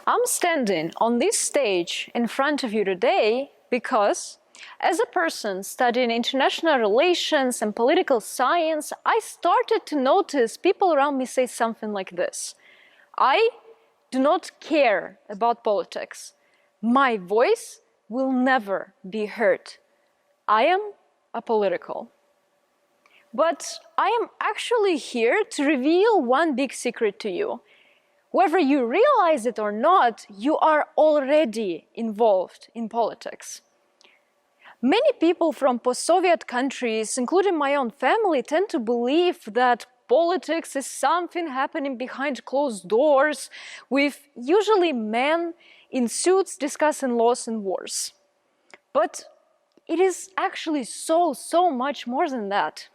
I'm standing on this stage in front of you today because, as a person studying international relations and political science, I started to notice people around me say something like this: I do not care about politics. My voice will never be heard. I am apolitical. But I am actually here to reveal one big secret to you. Whether you realize it or not, you are already involved in politics. Many people from post-Soviet countries, including my own family, tend to believe that politics is something happening behind closed doors, with usually men in suits discussing laws and wars. But it is actually so much more than that.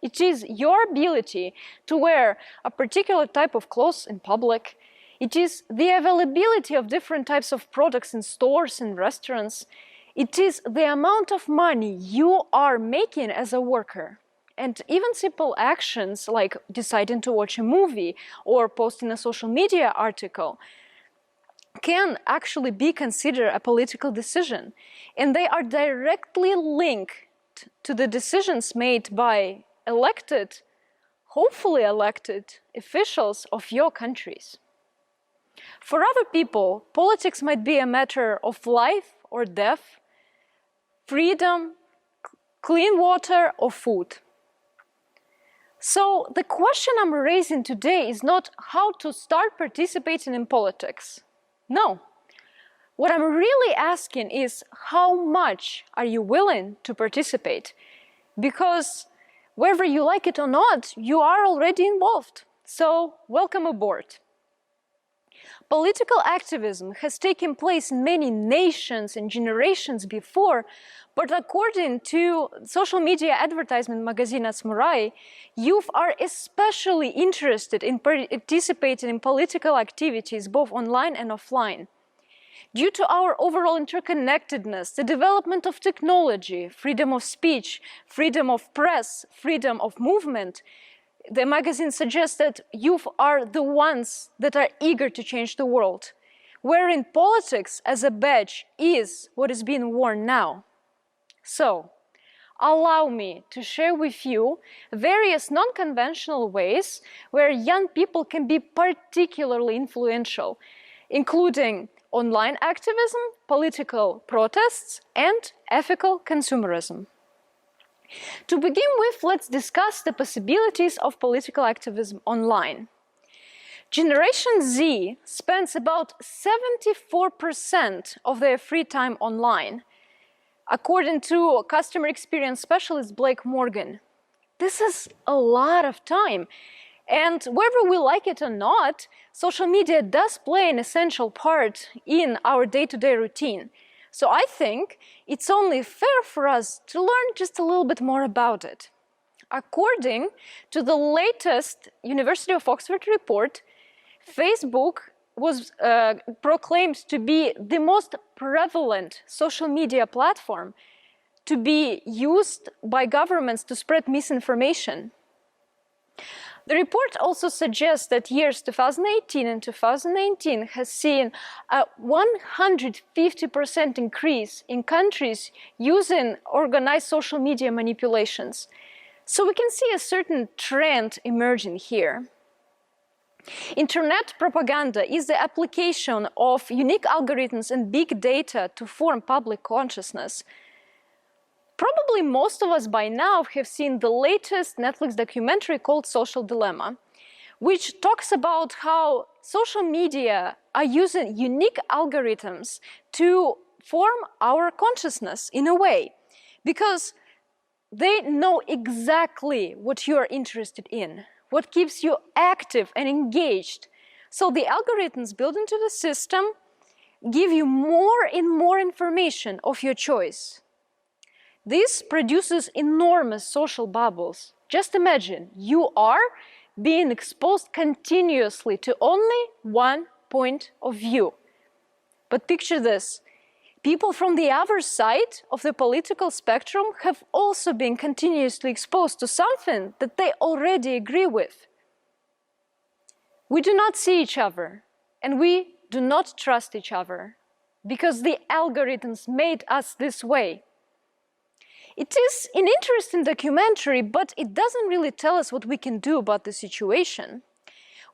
It is your ability to wear a particular type of clothes in public. It is the availability of different types of products in stores and restaurants. It is the amount of money you are making as a worker. And even simple actions like deciding to watch a movie or posting a social media article can actually be considered a political decision. And they are directly linked to the decisions made by elected, hopefully elected, officials of your countries. For other people, politics might be a matter of life or death, freedom, clean water, or food. So the question I'm raising today is not how to start participating in politics. No. What I'm really asking is how much are you willing to participate? Because whether you like it or not, you are already involved. So welcome aboard. Political activism has taken place in many nations and generations before, but according to social media advertisement magazine Asmurai, youth are especially interested in participating in political activities both online and offline. Due to our overall interconnectedness, the development of technology, freedom of speech, freedom of press, freedom of movement, the magazine suggests that youth are the ones that are eager to change the world, wherein politics as a badge is what is being worn now. So, allow me to share with you various non-conventional ways where young people can be particularly influential, including online activism, political protests, and ethical consumerism. To begin with, let's discuss the possibilities of political activism online. Generation Z spends about 74% of their free time online, according to customer experience specialist Blake Morgan. This is a lot of time. And whether we like it or not, social media does play an essential part in our day-to-day routine. So I think it's only fair for us to learn just a little bit more about it. According to the latest University of Oxford report, Facebook was proclaimed to be the most prevalent social media platform to be used by governments to spread misinformation. The report also suggests that years 2018 and 2019 has seen a 150% increase in countries using organized social media manipulations. So we can see a certain trend emerging here. Internet propaganda is the application of unique algorithms and big data to form public consciousness. Probably most of us by now have seen the latest Netflix documentary called Social Dilemma, which talks about how social media are using unique algorithms to form our consciousness in a way, because they know exactly what you are interested in, what keeps you active and engaged. So the algorithms built into the system give you more and more information of your choice. This produces enormous social bubbles. Just imagine, you are being exposed continuously to only one point of view. But picture this. People from the other side of the political spectrum have also been continuously exposed to something that they already agree with. We do not see each other, and we do not trust each other because the algorithms made us this way. It is an interesting documentary, but it doesn't really tell us what we can do about the situation.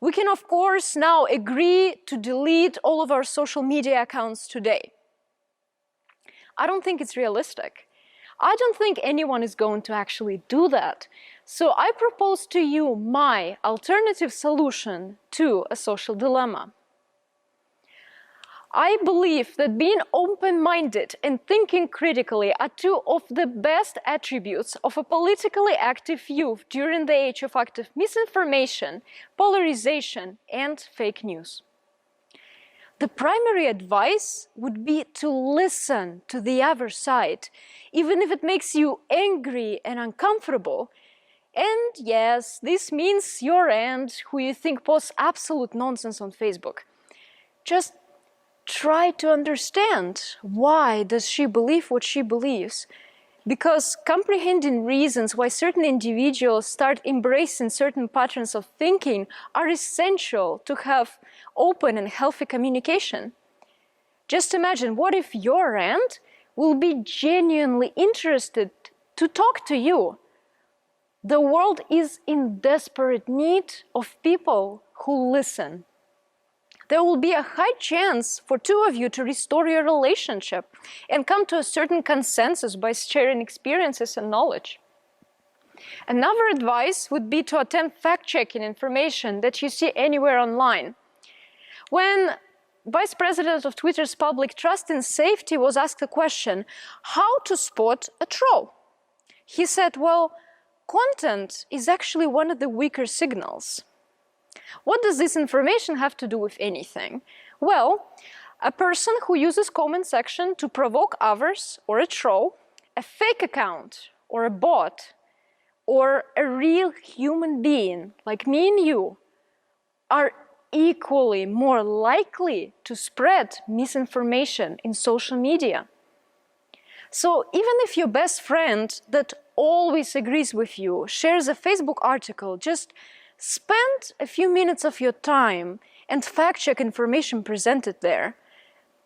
We can, of course, now agree to delete all of our social media accounts today. I don't think it's realistic. I don't think anyone is going to actually do that. So I propose to you my alternative solution to a social dilemma. I believe that being open-minded and thinking critically are two of the best attributes of a politically active youth during the age of active misinformation, polarization, and fake news. The primary advice would be to listen to the other side, even if it makes you angry and uncomfortable. And yes, this means your aunt, who you think posts absolute nonsense on Facebook. Just try to understand why does she believe what she believes. Because comprehending reasons why certain individuals start embracing certain patterns of thinking are essential to have open and healthy communication. Just imagine, what if your aunt will be genuinely interested to talk to you? The world is in desperate need of people who listen. There will be a high chance for two of you to restore your relationship and come to a certain consensus by sharing experiences and knowledge. Another advice would be to attempt fact-checking information that you see anywhere online. When Vice President of Twitter's Public Trust and Safety was asked the question, how to spot a troll? He said, well, content is actually one of the weaker signals. What does this information have to do with anything? Well, a person who uses comment section to provoke others, or a troll, a fake account, or a bot, or a real human being like me and you, are equally more likely to spread misinformation in social media. So even if your best friend that always agrees with you shares a Facebook article, just spend a few minutes of your time and fact-check information presented there.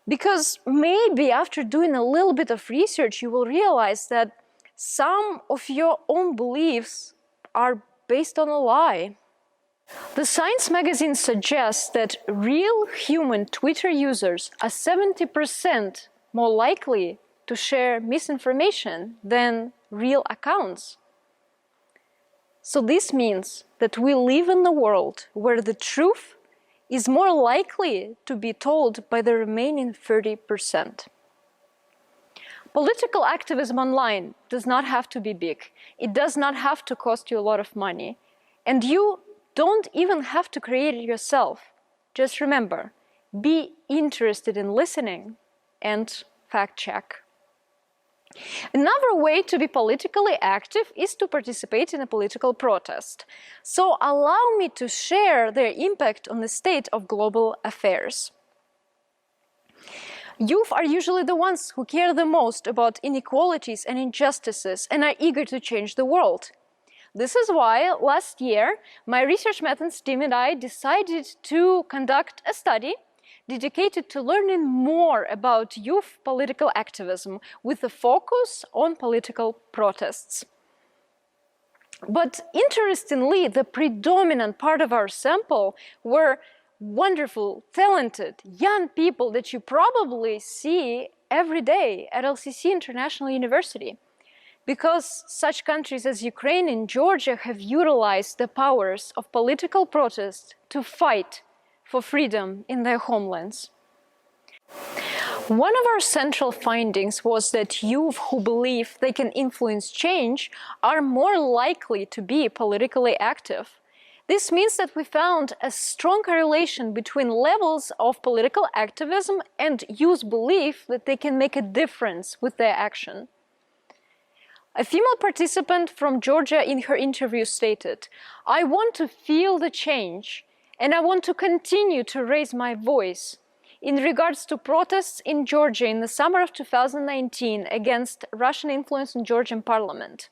Because maybe after doing a little bit of research, you will realize that some of your own beliefs are based on a lie. The Science magazine suggests that real human Twitter users are 70% more likely to share misinformation than real accounts. So this means that we live in a world where the truth is more likely to be told by the remaining 30%. Political activism online does not have to be big. It does not have to cost you a lot of money. And you don't even have to create it yourself. Just remember, be interested in listening and fact-check. Another way to be politically active is to participate in a political protest. So allow me to share their impact on the state of global affairs. Youth are usually the ones who care the most about inequalities and injustices and are eager to change the world. This is why last year, my research methods team and I decided to conduct a study dedicated to learning more about youth political activism with a focus on political protests. But interestingly, the predominant part of our sample were wonderful, talented, young people that you probably see every day at LCC International University. Because such countries as Ukraine and Georgia have utilized the powers of political protest to fight for freedom in their homelands. One of our central findings was that youth who believe they can influence change are more likely to be politically active. This means that we found a strong correlation between levels of political activism and youth belief that they can make a difference with their action. A female participant from Georgia in her interview stated, "I want to feel the change, and I want to continue to raise my voice in regards to protests in Georgia in the summer of 2019 against Russian influence in Georgian parliament."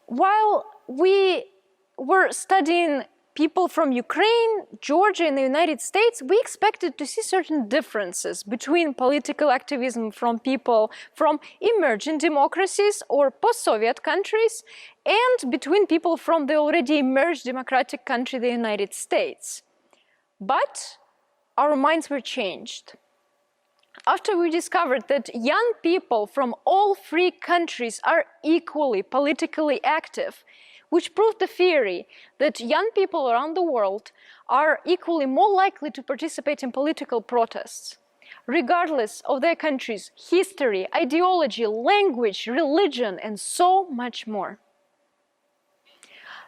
While we were studying people from Ukraine, Georgia, and the United States, we expected to see certain differences between political activism from people from emerging democracies or post-Soviet countries and between people from the already emerged democratic country, the United States. But our minds were changed. After we discovered that young people from all three countries are equally politically active, which proved the theory that young people around the world are equally more likely to participate in political protests, regardless of their country's history, ideology, language, religion, and so much more.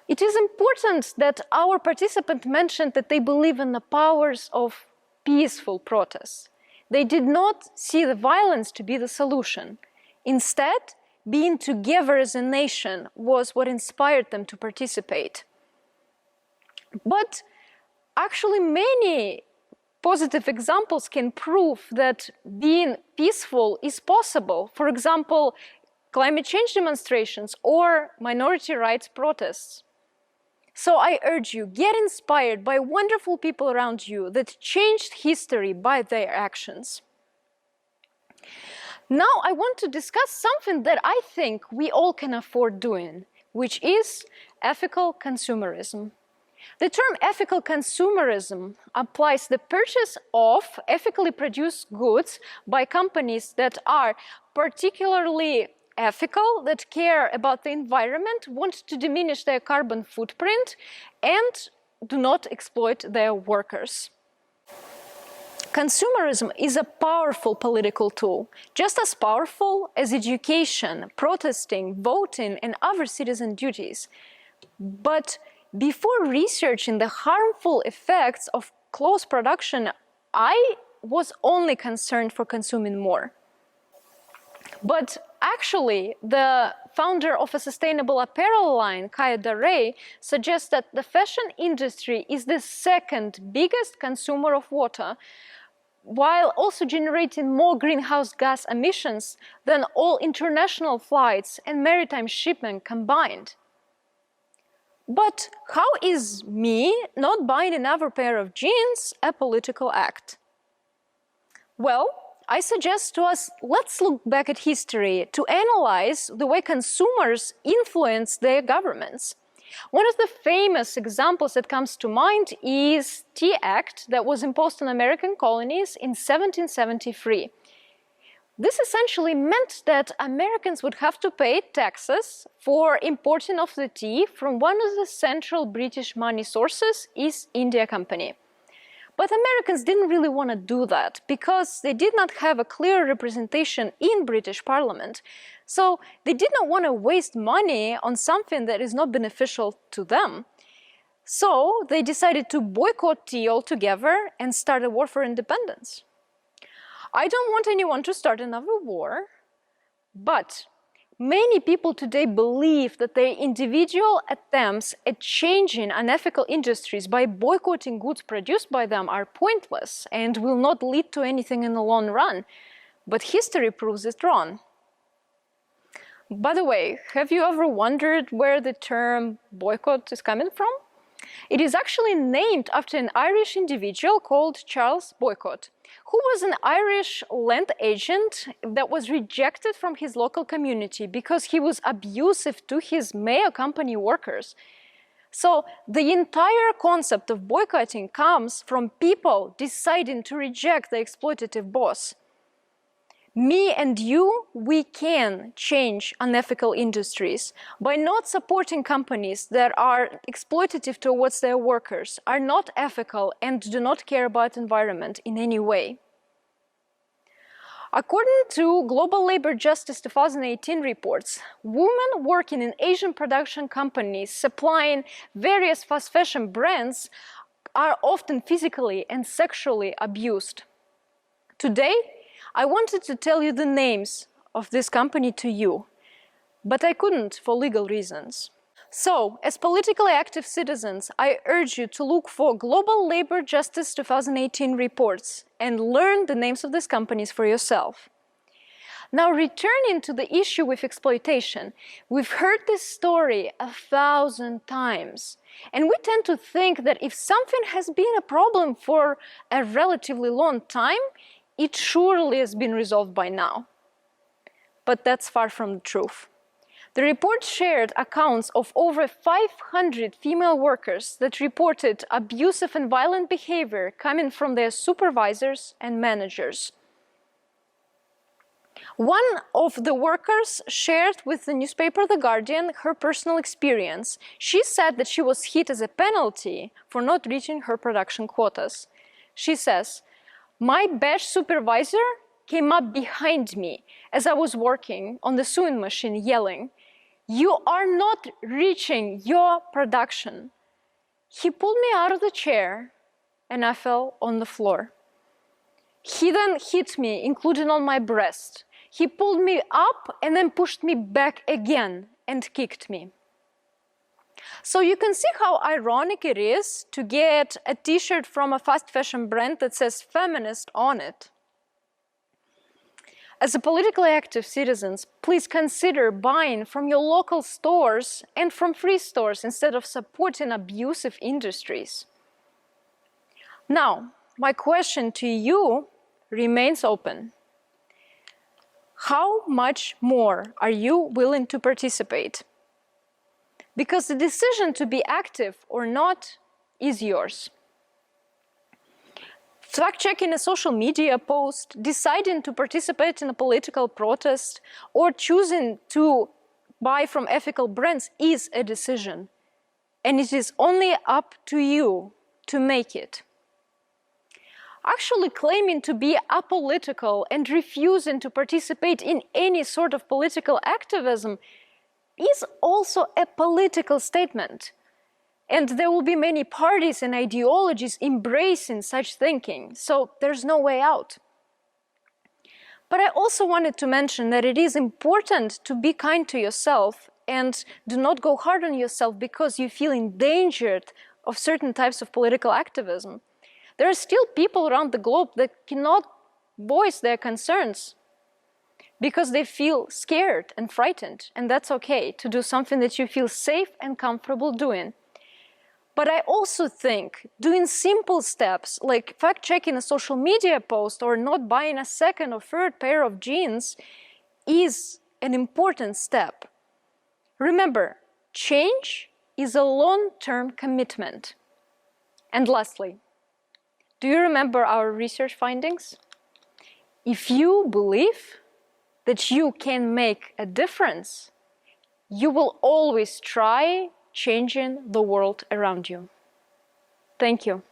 It is important that our participant mentioned that they believe in the powers of peaceful protests. They did not see the violence to be the solution. Instead, being together as a nation was what inspired them to participate. But actually, many positive examples can prove that being peaceful is possible. For example, climate change demonstrations or minority rights protests. So I urge you, get inspired by wonderful people around you that changed history by their actions. Now I want to discuss something that I think we all can afford doing, which is ethical consumerism. The term ethical consumerism applies the purchase of ethically produced goods by companies that are particularly ethical, that care about the environment, want to diminish their carbon footprint, and do not exploit their workers. Consumerism is a powerful political tool, just as powerful as education, protesting, voting, and other citizen duties. But before researching the harmful effects of close production, I was only concerned for consuming more. But actually, the founder of a sustainable apparel line, Kaya Darey, suggests that the fashion industry is the second biggest consumer of water, while also generating more greenhouse gas emissions than all international flights and maritime shipment combined. But how is me not buying another pair of jeans a political act? Well, I suggest to us, let's look back at history to analyze the way consumers influence their governments. One of the famous examples that comes to mind is Tea Act that was imposed on American colonies in 1773. This essentially meant that Americans would have to pay taxes for importing of the tea from one of the central British money sources, East India Company. But Americans didn't really want to do that because they did not have a clear representation in British Parliament. So they did not want to waste money on something that is not beneficial to them. So they decided to boycott tea altogether and start a war for independence. I don't want anyone to start another war, but many people today believe that their individual attempts at changing unethical industries by boycotting goods produced by them are pointless and will not lead to anything in the long run. But history proves it wrong. By the way, have you ever wondered where the term boycott is coming from? It is actually named after an Irish individual called Charles Boycott, who was an Irish land agent that was rejected from his local community because he was abusive to his Mayo Company workers. So the entire concept of boycotting comes from people deciding to reject the exploitative boss. Me and you, we can change unethical industries by not supporting companies that are exploitative towards their workers, are not ethical, and do not care about environment in any way. According to Global Labor Justice 2018 reports, women working in Asian production companies supplying various fast fashion brands are often physically and sexually abused. Today, I wanted to tell you the names of this company to you, but I couldn't for legal reasons. So, as politically active citizens, I urge you to look for Global Labor Justice 2018 reports and learn the names of these companies for yourself. Now, returning to the issue with exploitation, we've heard this story 1,000 times, and we tend to think that if something has been a problem for a relatively long time, it surely has been resolved by now. But that's far from the truth. The report shared accounts of over 500 female workers that reported abusive and violent behavior coming from their supervisors and managers. One of the workers shared with the newspaper The Guardian her personal experience. She said that she was hit as a penalty for not reaching her production quotas. She says, "My batch supervisor came up behind me as I was working on the sewing machine yelling, 'You are not reaching your production.' He pulled me out of the chair and I fell on the floor. He then hit me, including on my breast. He pulled me up and then pushed me back again and kicked me." So you can see how ironic it is to get a t-shirt from a fast fashion brand that says feminist on it. As a politically active citizens, please consider buying from your local stores and from free stores instead of supporting abusive industries. Now, my question to you remains open. How much more are you willing to participate? Because the decision to be active or not is yours. Fact-checking a social media post, deciding to participate in a political protest, or choosing to buy from ethical brands is a decision. And it is only up to you to make it. Actually claiming to be apolitical and refusing to participate in any sort of political activism is also a political statement. And there will be many parties and ideologies embracing such thinking, so there's no way out. But I also wanted to mention that it is important to be kind to yourself and do not go hard on yourself because you feel endangered of certain types of political activism. There are still people around the globe that cannot voice their concerns because they feel scared and frightened, and that's okay to do something that you feel safe and comfortable doing. But I also think doing simple steps like fact-checking a social media post or not buying a second or third pair of jeans is an important step. Remember, change is a long-term commitment. And lastly, do you remember our research findings? If you believe that you can make a difference, you will always try changing the world around you. Thank you.